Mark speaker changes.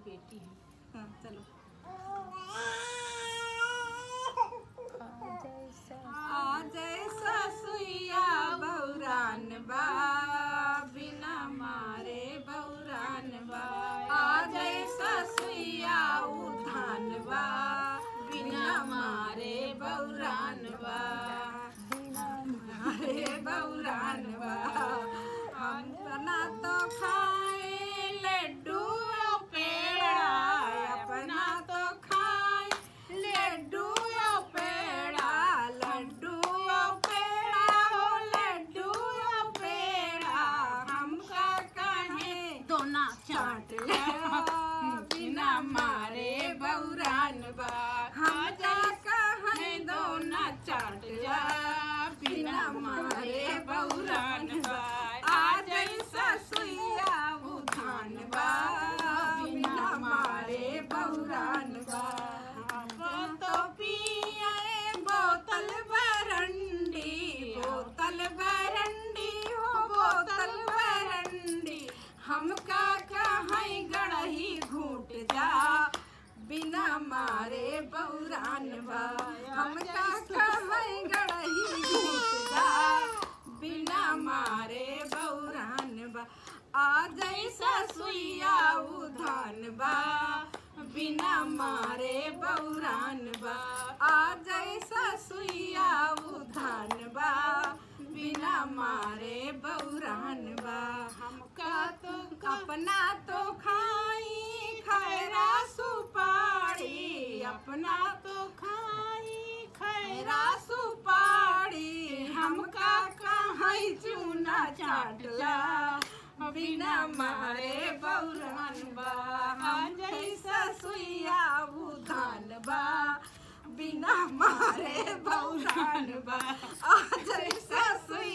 Speaker 1: बेटी है।
Speaker 2: हाँ चलो। आ जैसा सुइया बौरान बा बिना मारे बौरान बा। आ जैसा सुइया उधान बा बिना मारे बौरान बा। बिना मारे बौरान बा। हम अपना तो खाए लड्डू और पेड़ा, अपना तो खाए लड्डू और पेड़ा, लड्डू और पेड़ा हो लड्डू और पेड़ा। हमका कहे
Speaker 1: दोना
Speaker 2: चाट ले बिना मारे बौरान बा। हम जा कहे दोना चाट जा बिना मारे बौरान बा। आ जैसा सुइया उधान बा बिना मारे बौरान बा। हम तो पिए बोतल बरंडी, बोतल बरंडी हो बोतल बरंडी। हमका कहीं गड़ही घूट जा बिना मारे बौरान बा। हमका कहीं गड़ही घूट जा बिना मारे बौरान बा। आ जैसा सुइया उधान बा बिना मारे बौरान बा। आ जैसा सुइया उधान बा बिना मारे बौरान बा। हमका तो अपना तो खाई खैरा सुपारी, अपना तो खाई खैरा सुपारी। हमका कहीं चूना चाटला बिना मारे बौरान बा। आ जैसा सुइया उधान बा बिना मारे बौरान बा। आ जैसा सुइया